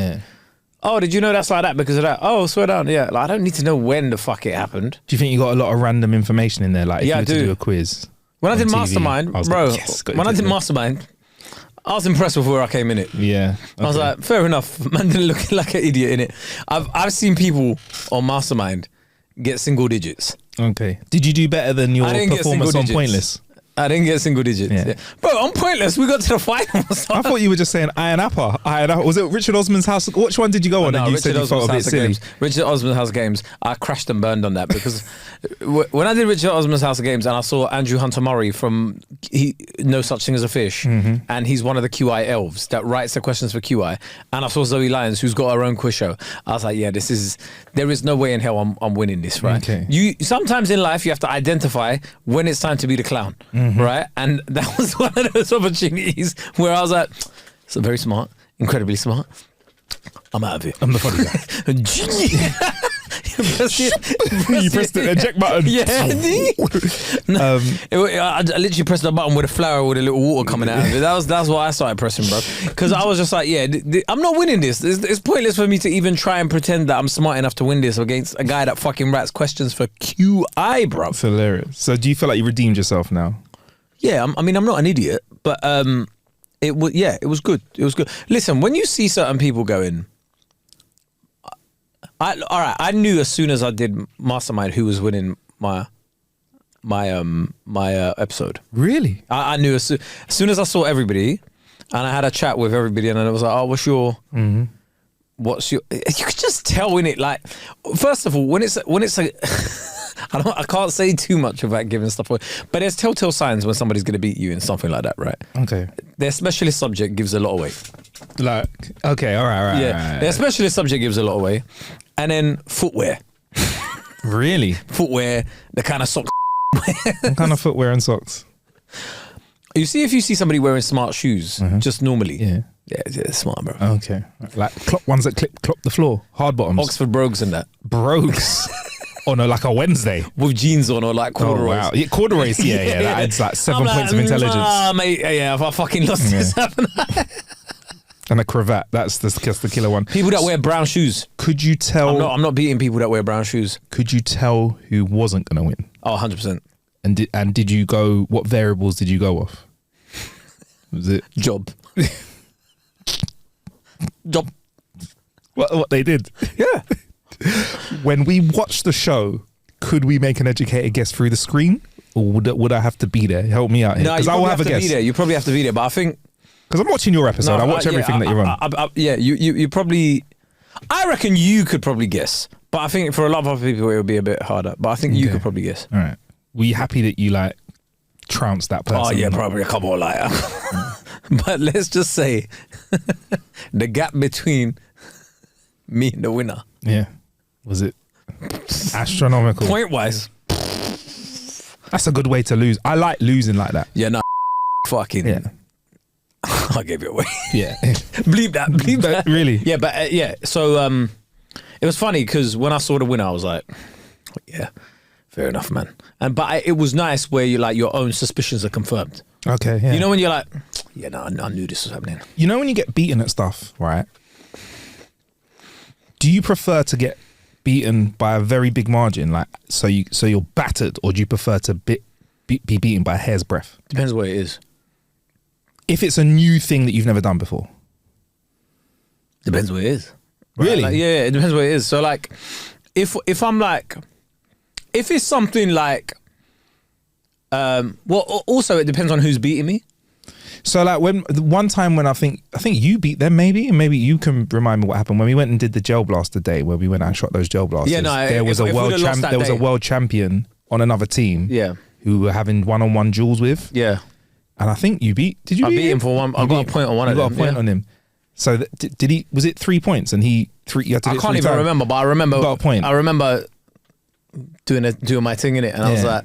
oh, did you know that's like that because of that? Oh, swear down. Yeah, like I don't need to know when the fuck it happened.
Do you think you got a lot of random information in there? Like, if
Yeah,
you
I
were to
do.
do a quiz.
When I
on
did
TV,
Mastermind,
I was
bro,
like, yes, got
when I
into
did
it.
Mastermind, I was impressed with where I came in it.
Yeah.
I was
okay.
like, fair enough. Man didn't look like an idiot in it. I've seen people on Mastermind get single digits.
okay. Did you do better than your
I didn't get
performance
single
on
digits.
Pointless?
I didn't get single digits.
Yeah.
Yeah. Bro, on Pointless, we got to the finals.
I thought you were just saying Iron Apple. Was it Richard Osman's house? Which one did you go on? And you said you felt a bit silly.
Richard Osman's House of Games. I crashed and burned on that because when I did Richard Osman's House of Games and I saw Andrew Hunter Murray from No Such Thing as a Fish, and he's one of the QI elves that writes the questions for QI, and I saw Zoe Lyons, who's got her own quiz show. I was like, yeah, there is no way in hell I'm winning this, right?
Okay.
You sometimes in life you have to identify when it's time to be the clown, right? And that was one of those opportunities where I was like, so very smart, incredibly smart. I'm out of it.
I'm the funny guy. You pressed the eject button.
Yeah. I literally pressed the button with a flower with a little water coming out of it. That's why I started pressing, bro. Because I was just like, yeah, I'm not winning this. It's pointless for me to even try and pretend that I'm smart enough to win this against a guy that fucking writes questions for QI, bro.
It's hilarious. So do you feel like you redeemed yourself now?
Yeah, I'm not an idiot, but it was good. It was good. Listen, when you see certain people going, all right, I knew as soon as I did Mastermind who was winning my episode.
Really?
I knew as soon as I saw everybody, and I had a chat with everybody, and I was like, oh, what's your? You could just tell in it. Like, first of all, when it's a I can't say too much without giving stuff away, but there's telltale signs when somebody's going to beat you in something like that, right?
Okay.
Their specialist subject gives a lot away.
Like, okay, all right.
Yeah, their specialist subject gives a lot away, and then footwear.
Really?
Footwear, the kind of socks.
What kind of footwear and socks?
You see, if you see somebody wearing smart shoes, just normally,
Yeah.
it's smart, bro.
Okay. Like ones that clop the floor, hard bottoms,
Oxford brogues and that.
brogues on a Wednesday.
With jeans on or like corduroys.
Oh, wow. Yeah, corduroys. Yeah. That adds like 7 points of intelligence.
Ah, mate, yeah, I fucking lost this, haven't I?
And a cravat. That's the killer one.
People that wear brown shoes.
Could you tell?
I'm not beating people that wear brown shoes.
Could you tell who wasn't going to win?
Oh, 100%.
And did you go? What variables did you go off? Was it
Job. Job.
what they did?
Yeah.
When we watched the show, could we make an educated guess through the screen, or would I have to be there? Help me out here,
No,
because
you
I will
probably
have
have
a
to be
guess.
there. You probably have to be there, but I think
Because I'm watching your episode. I watch everything that you're on.
Yeah, you probably. I reckon you could probably guess, but I think for a lot of other people it would be a bit harder. But I think you
Okay.
could probably guess.
All right. Were you happy that you like trounced that person?
Oh yeah, probably a couple of like. But let's just say the gap between me and the winner,
Yeah. Was it astronomical?
point wise.
That's a good way to lose. I like losing like that.
Yeah, no, fucking.
Yeah.
I gave it away.
Yeah.
Bleep that. Bleep that.
Really?
Yeah, but yeah. So it was funny because when I saw the winner, I was like, yeah, fair enough, man. But it was nice where you like your own suspicions are confirmed.
Okay. Yeah.
You know when you're like, yeah, no, I knew this was happening.
You know when you get beaten at stuff, right? Do you prefer to get beaten by a very big margin, like so you're battered, or do you prefer to be beaten by a hair's breadth?
Depends what it is.
If it's a new thing that you've never done before.
Depends what it is.
Really?
Like, yeah, it depends what it is. So like, if I'm like, if it's something like, well, also it depends on who's beating me.
So like when one time when I think you beat them maybe, and maybe you can remind me what happened when we went and did the gel blaster day where we went out and shot those gel blasters.
Yeah, no,
there was a world champion on another team.
Yeah.
Who were having one-on-one duels with.
Yeah.
And I think you beat. Did you?
I beat him for one. I got a point on one of them.
You got a point on him. So did he? Was it 3 points? And you had to.
I can't even remember, but I remember.
You got a point.
I remember doing my thing in it, and I was like,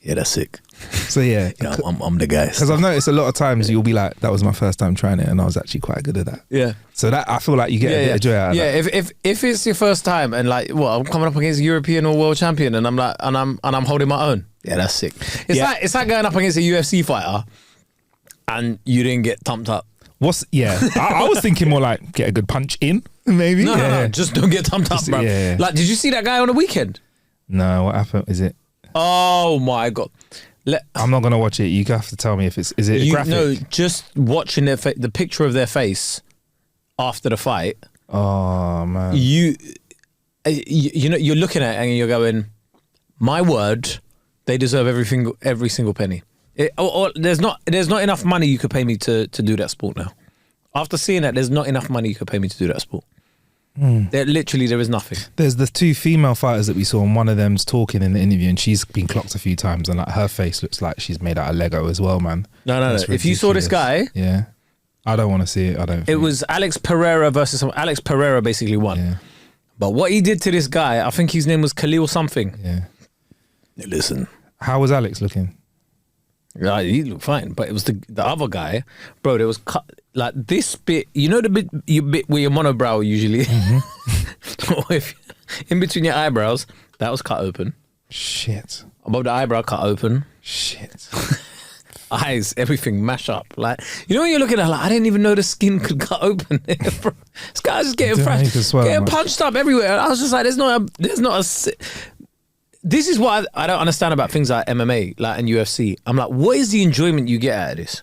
"Yeah, that's sick."
So yeah,
I'm the guy.
Because I've noticed a lot of times you'll be like, "That was my first time trying it, and I was actually quite good at that."
Yeah.
So that I feel like you get a bit of joy out of that.
Yeah. If it's your first time and like, well, I'm coming up against a European or world champion, and I'm like, and I'm holding my own. Yeah, that's sick. It's like going up against a UFC fighter, and you didn't get thumped up.
I was thinking more like get a good punch in, maybe.
No, just don't get thumped up, bro.
Yeah.
Like, did you see that guy on the weekend?
No, what happened? Is it?
Oh my god.
I'm not gonna watch it. You have to tell me if is it graphic?
No, just watching the picture of their face after the fight.
Oh man.
You know, you're looking at it and you're going, my word, they deserve every single penny. There's not enough money you could pay me to do that sport now. After seeing that, there's not enough money you could pay me to do that sport. There is nothing. There's
the 2 female fighters that we saw, and one of them's talking in the interview, and she's been clocked a few times, and like her face looks like she's made out of Lego as well, man.
No. If you saw this guy,
yeah, I don't want to see it.
It was Alex Pereira versus someone. Alex Pereira basically won.
Yeah.
But what he did to this guy, I think his name was Khalil something.
Yeah.
Listen,
how was Alex looking?
Yeah, he looked fine, but it was the other guy, bro. There was cut like this bit. You know the bit where your monobrow usually, or if in between your eyebrows, that was cut open.
Shit.
Above the eyebrow, cut open.
Shit.
Eyes, everything mash up. Like, you know when you're looking at, like, I didn't even know the skin could cut open. Bro. This guy's just getting punched up everywhere. I was just like, there's not a. This is what I don't understand about things like MMA, like and UFC. I'm like, what is the enjoyment you get out of this?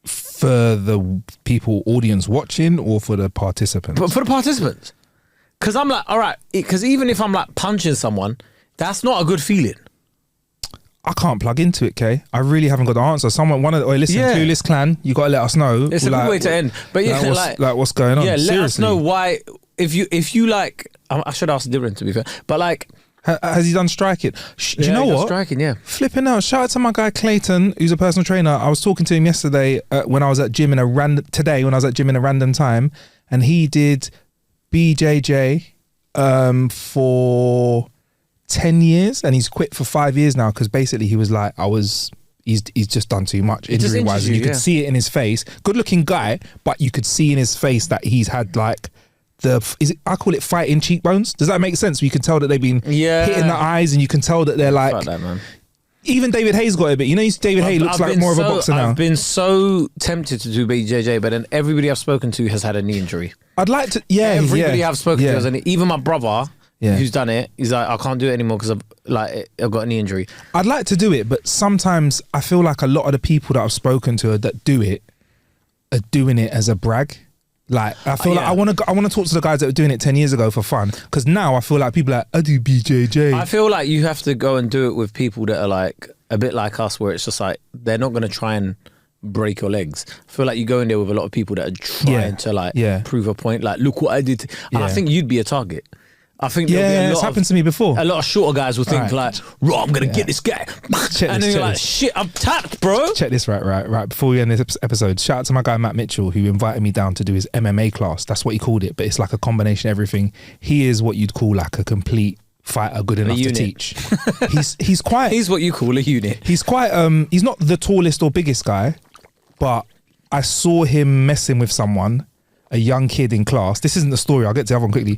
For the audience watching, or for the participants?
But for the participants. Because I'm like, all right, because even if I'm like punching someone, that's not a good feeling.
I can't plug into it, Kae. I really haven't got the answer. Clueless Clan, you got to let us know.
It's a good way to end. But yeah,
what's going on?
Yeah,
seriously.
Let us know why. If you like, I should ask different to be fair, but like.
Has he done striking? Do you know what?
Striking, yeah.
Flipping out. Shout out to my guy Clayton, who's a personal trainer. I was talking to him yesterday when I was at gym in a random time, and he did BJJ for 10 years, and he's quit for 5 years now because basically he was like, he's just done too much injury wise, and you could see it in his face. Good looking guy, but you could see in his face that he's had like. I call it fighting cheekbones. Does that make sense? You can tell that they've been hitting the eyes, and you can tell that they're like.
Fuck that, man.
Even David Hayes got a bit. You know, David Hayes looks like more of a boxer now.
I've been so tempted to do BJJ, but then everybody I've spoken to has had a knee injury.
I'd like to. Yeah,
everybody I've spoken to has a knee. Even my brother, who's done it, he's like, I can't do it anymore because I've got a knee injury.
I'd like to do it, but sometimes I feel like a lot of the people that I've spoken to that do it are doing it as a brag. Like, I feel like I want to talk to the guys that were doing it 10 years ago for fun, because now I feel like people are like, I do BJJ.
I feel like you have to go and do it with people that are like a bit like us, where it's just like they're not going to try and break your legs. I feel like you go in there with a lot of people that are trying to prove a point, like, look what I did. And I think you'd be a target. I think
it's happened to me before.
A lot of shorter guys will think like, I'm going to get this guy. And then you're like, shit, I'm tapped, bro.
Check this right. Before we end this episode, shout out to my guy Matt Mitchell, who invited me down to do his MMA class. That's what he called it, but it's like a combination of everything. He is what you'd call like a complete fighter, good enough to teach. He's
what you call a unit.
He's quite, he's not the tallest or biggest guy, but I saw him messing with someone, a young kid in class. This isn't the story. I'll get to the other one quickly.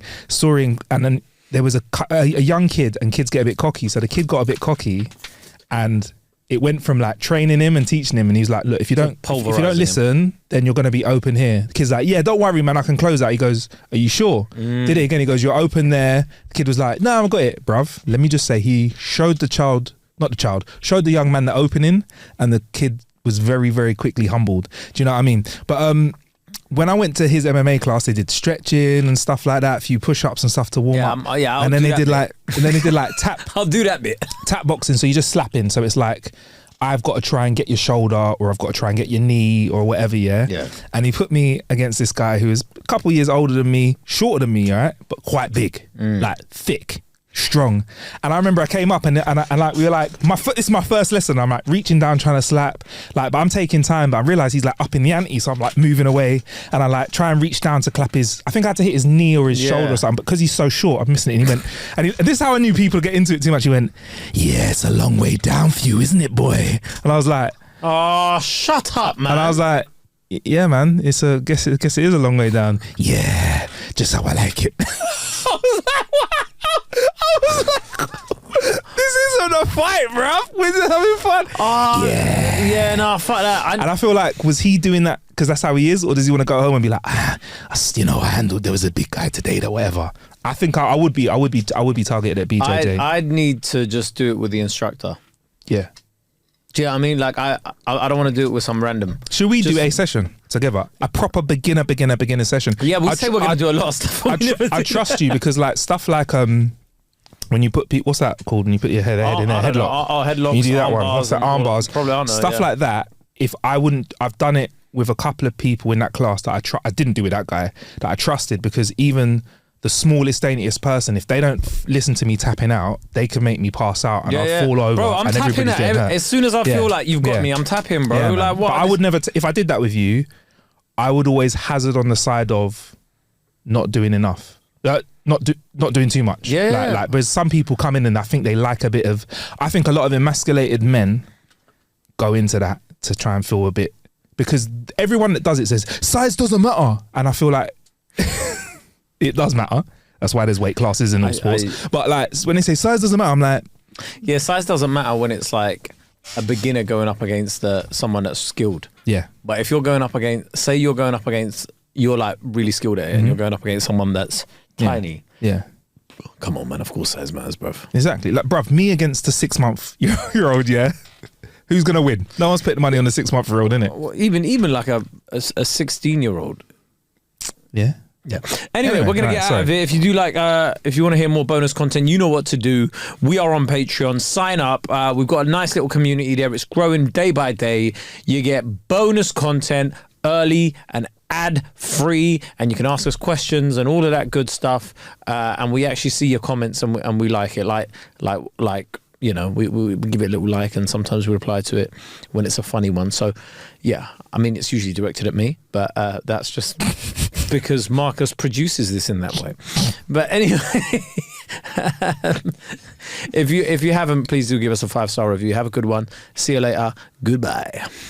And then there was a young kid, and kids get a bit cocky. So the kid got a bit cocky, and it went from like training him and teaching him, and he's like, look, if you don't listen, then you're going to be open here. The kid's like, yeah, don't worry, man, I can close that. He goes, are you sure? Did it again. He goes, you're open there. The kid was like, no, I've got it, bruv. Let me just say, he showed showed the young man the opening, and the kid was very, very quickly humbled. Do you know what I mean? But when I went to his MMA class, they did stretching and stuff like that, a few push-ups and stuff to warm up.
I'll
then
do
they
that
did
bit.
like tap.
I'll do that bit.
Tap boxing, so you just slap in. So it's like, I've got to try and get your shoulder, or I've got to try and get your knee, or whatever, yeah? And he put me against this guy who was a couple years older than me, shorter than me, all right? But quite big, like thick, strong. And I remember I came up and like we were like, this is my first lesson. I'm like reaching down trying to slap, like, but I'm taking time. But I realised he's like up in the ante, so I'm like moving away, and I like try and reach down to clap his. I think I had to hit his knee or his shoulder or something. But because he's so short, I'm missing it. And he went, and this is how I knew people get into it too much. He went, yeah, it's a long way down for you, isn't it, boy? And I was like,
oh, shut up, man.
And I was like, yeah, man, guess it is a long way down. Yeah, just how I like it. I was like, this isn't a fight, bruv. We're just having fun.
Yeah, no, fuck that.
And I feel like, was he doing that because that's how he is, or does he want to go home and be like, I handled, there was a big guy today, or whatever? I think I would be targeted at BJJ.
I'd need to just do it with the instructor.
Yeah.
Do you know what I mean? Like, I don't want to do it with some random.
Should we do a session together? A proper beginner session?
Yeah, we say we're going to do a lot of stuff.
I trust you, because like stuff like when you put what's that called? When you put your head in there, headlock.
Headlocks.
You do that one. What's that? Arm bars.
Probably on
stuff like that. If I wouldn't, I've done it with a couple of people in that class that I didn't do with that guy that I trusted, because even the smallest, daintiest person, if they don't listen to me tapping out, they can make me pass out and I'll fall over.
Bro, I'm
and
tapping
everybody's getting hurt.
As soon as I feel like you've got me, I'm tapping, bro.
Yeah,
like, what?
But I would never. If I did that with you, I would always hazard on the side of not doing enough. Not doing too much.
Yeah.
Like, but some people come in and I think they like a bit of. I think a lot of emasculated men go into that to try and feel a bit, because everyone that does it says size doesn't matter, and I feel like it does matter. That's why there's weight classes in all sports. But like when they say size doesn't matter, I'm like,
yeah, size doesn't matter when it's like a beginner going up against someone that's skilled.
Yeah.
But if you're going up against, you're like really skilled at it, and you're going up against someone that's tiny.
Yeah.
Come on, man. Of course, size matters, bruv.
Exactly. Like, bruv, me against a 6-month-year-old, yeah. Who's gonna win? No one's putting the money on the 6-month-year-old, innit?
Well, even like a 16-year-old.
Yeah.
Yeah. Anyway, we're gonna get out of it. If you do like, if you want to hear more bonus content, you know what to do. We are on Patreon. Sign up. We've got a nice little community there. It's growing day by day. You get bonus content early and ad-free, and you can ask us questions and all of that good stuff. And we actually see your comments, and we like it. Like. You know, we give it a little like, and sometimes we reply to it when it's a funny one. So, yeah, I mean, it's usually directed at me, but that's just because Marcus produces this in that way. But anyway, if you haven't, please do give us a 5-star review. Have a good one. See you later. Goodbye.